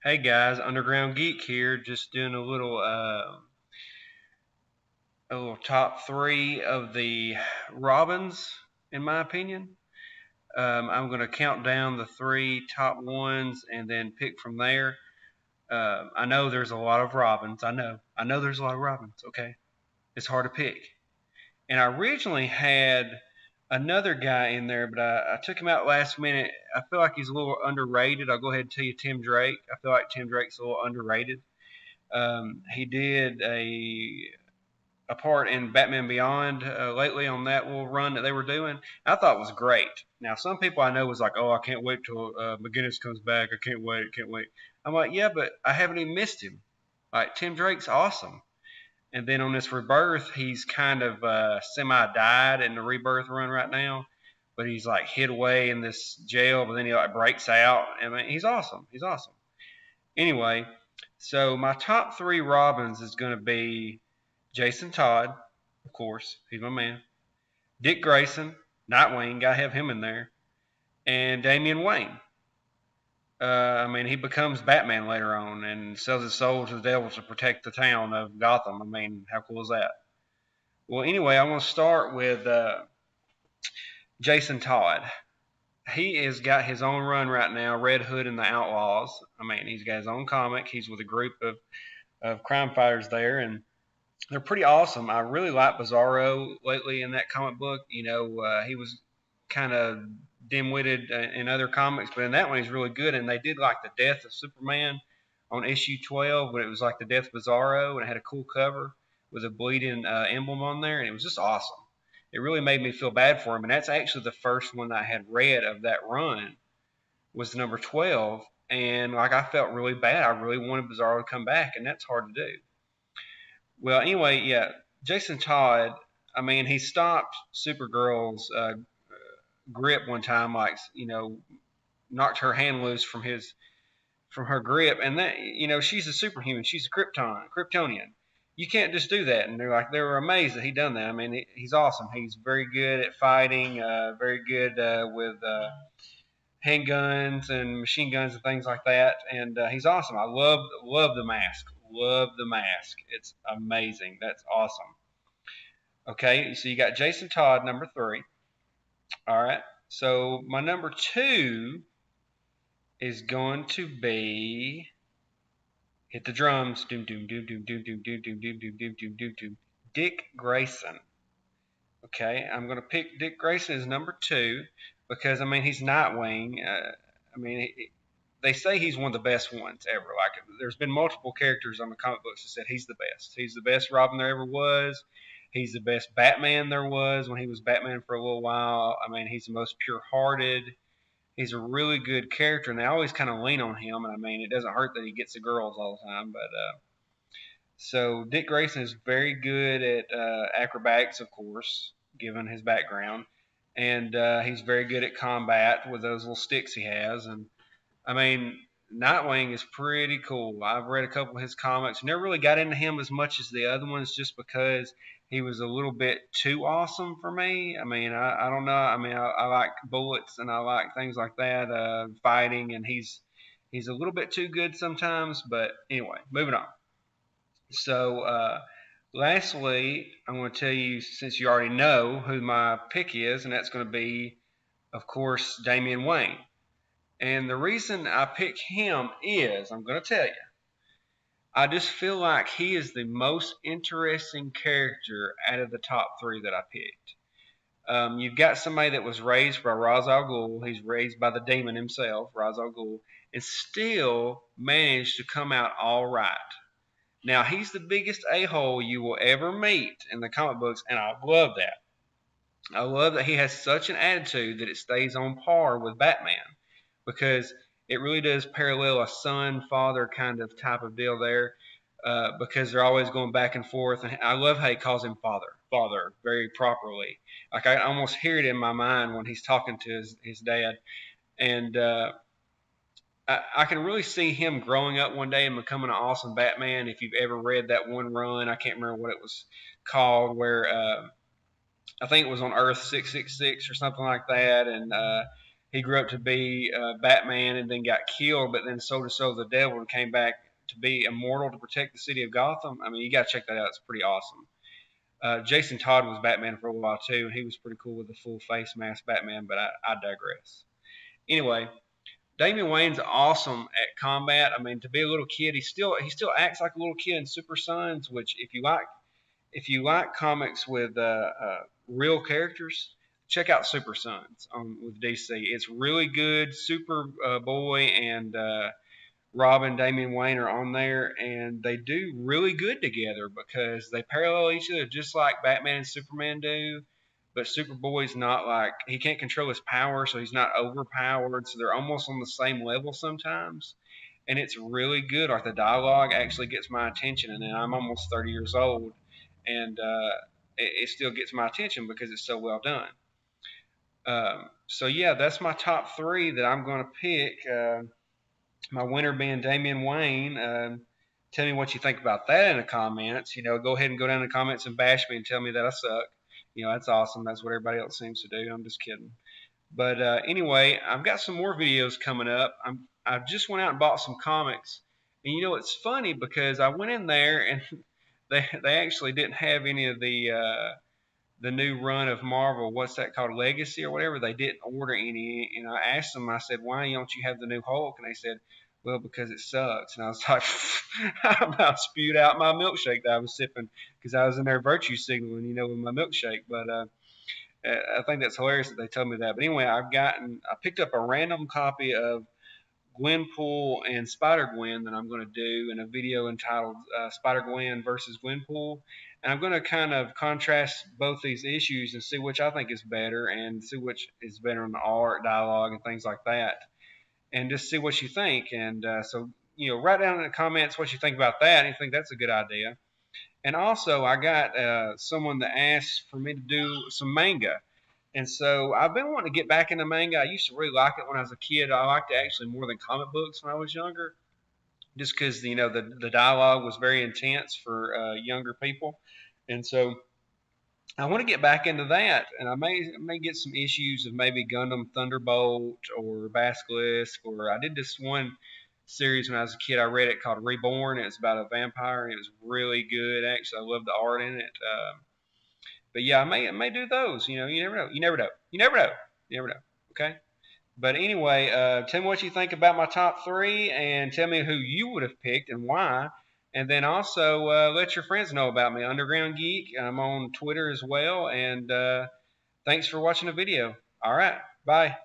Hey guys, Underground Geek here, just doing a little top three of the Robins, in my opinion. I'm going to count down the three top ones and then pick from there. I know there's a lot of Robins. I know there's a lot of Robins. Okay, it's hard to pick. And I originally had another guy in there, but I took him out last minute. I feel like he's a little underrated. I'll go ahead and tell you Tim Drake. I feel like Tim Drake's a little underrated. He did a part in Batman Beyond lately on that little run that they were doing. I thought it was great. Now, some people I know was like, "Oh, I can't wait till McGinnis comes back. I can't wait, can't wait." I'm like, "Yeah, but I haven't even missed him. Like Tim Drake's awesome." And then on this rebirth, he's kind of semi died in the rebirth run right now, but he's like hid away in this jail, but then he like breaks out. I mean, he's awesome. He's awesome. Anyway, so my top three Robins is going to be Jason Todd, of course, he's my man. Dick Grayson, Nightwing, gotta have him in there, and Damian Wayne. I mean, he becomes Batman later on and sells his soul to the devil to protect the town of Gotham. I mean, how cool is that? Well, anyway, I want to start with Jason Todd. He has got his own run right now, Red Hood and the Outlaws. I mean, he's got his own comic. He's with a group of crime fighters there, and they're pretty awesome. I really like Bizarro lately in that comic book. He was kind of dim-witted in other comics, but in that one he's really good. And they did like the death of Superman on issue 12, but it was like the death of Bizarro, and it had a cool cover with a bleeding emblem on there, and it was just awesome. It really made me feel bad for him, and that's actually the first one I had read of that run was the number 12, and like I felt really bad. I really wanted Bizarro to come back, and that's hard to do. Well, anyway, yeah, Jason Todd. I mean, he stopped Supergirl's grip one time, like knocked her hand loose from her grip, and that she's a superhuman. She's a Kryptonian. You can't just do that. And they were amazed that he done that. I mean, he's awesome. He's very good at fighting, very good with handguns and machine guns and things like that. And he's awesome. I love the mask. Love the mask. It's amazing. That's awesome. Okay, so you got Jason Todd, number three. All right. So my number two is going to be hit the drums. Doom doom doom doom doom doom doom doom doom doom doom doom doom doom. Dick Grayson. Okay, I'm going to pick Dick Grayson as number two because I mean he's Nightwing. I mean they say he's one of the best ones ever. Like there's been multiple characters on the comic books that said he's the best. He's the best Robin there ever was. He's the best Batman there was when he was Batman for a little while. I mean, he's the most pure-hearted. He's a really good character, and they always kind of lean on him. And I mean, it doesn't hurt that he gets the girls all the time. But so Dick Grayson is very good at acrobatics, of course, given his background, and he's very good at combat with those little sticks he has. And I mean, Nightwing is pretty cool. I've read a couple of his comics. Never really got into him as much as the other ones just because he was a little bit too awesome for me. I mean, I don't know. I mean, I like bullets and I like things like that, fighting, and he's a little bit too good sometimes. But anyway, moving on. So, lastly, I'm going to tell you, since you already know who my pick is, and that's going to be, of course, Damian Wayne. And the reason I pick him is, I'm going to tell you, I just feel like he is the most interesting character out of the top three that I picked. You've got somebody that was raised by Ra's al Ghul. He's raised by the demon himself, Ra's al Ghul, and still managed to come out all right. Now, he's the biggest a-hole you will ever meet in the comic books, and I love that. I love that he has such an attitude that it stays on par with Batman because it really does parallel a son father kind of type of deal there because they're always going back and forth. And I love how he calls him father very properly. Like I almost hear it in my mind when he's talking to his dad. And I can really see him growing up one day and becoming an awesome Batman. If you've ever read that one run, I can't remember what it was called, where I think it was on Earth 666 or something like that, and he grew up to be Batman and then got killed, but then sold his soul to the devil and came back to be immortal to protect the city of Gotham. I mean, you got to check that out. It's pretty awesome. Jason Todd was Batman for a while too. He was pretty cool with the full face mask Batman, but I digress. Anyway, Damian Wayne's awesome at combat. I mean, to be a little kid, he still acts like a little kid in Super Sons. Which, if you like comics with real characters, check out Super Sons with DC. It's really good. Superboy and Robin, Damian Wayne are on there, and they do really good together because they parallel each other just like Batman and Superman do. But Superboy's not like he can't control his power, so he's not overpowered. So they're almost on the same level sometimes, and it's really good. Like the dialogue actually gets my attention, and then I'm almost 30 years old, and it still gets my attention because it's so well done. So yeah, that's my top three that I'm going to pick. My winner being Damian Wayne. Tell me what you think about that in the comments. Go ahead and go down in the comments and bash me and tell me that I suck. That's awesome. That's what everybody else seems to do. I'm just kidding. But anyway, I've got some more videos coming up. I just went out and bought some comics, and it's funny because I went in there and they actually didn't have any of the new run of Marvel. What's that called? Legacy or whatever. They didn't order any, and I asked them. I said, "Why don't you have the new Hulk?" And they said, "Well, because it sucks." And I was like, I about spewed out my milkshake that I was sipping because I was in there virtue signaling, with my milkshake. But I think that's hilarious that they told me that. But anyway, I picked up a random copy of Gwenpool and Spider-Gwen that I'm going to do in a video entitled Spider-Gwen versus Gwenpool. And I'm going to kind of contrast both these issues and see which I think is better and see which is better in the art, dialogue, and things like that. And just see what you think. And write down in the comments what you think about that and you think that's a good idea. And also, I got someone that asked for me to do some manga. And so I've been wanting to get back into manga. I used to really like it when I was a kid. I liked it actually more than comic books when I was younger, just because the dialogue was very intense for younger people. And so I want to get back into that, and I may get some issues of maybe Gundam Thunderbolt or Basilisk, or I did this one series when I was a kid. I read it called Reborn. It's about a vampire, and it was really good. Actually, I love the art in it. But yeah, I may do those. You never know. You never know. You never know. You never know. Okay. But anyway, tell me what you think about my top three, and tell me who you would have picked and why. And then also let your friends know about me, Underground Geek. I'm on Twitter as well. And thanks for watching the video. All right. Bye.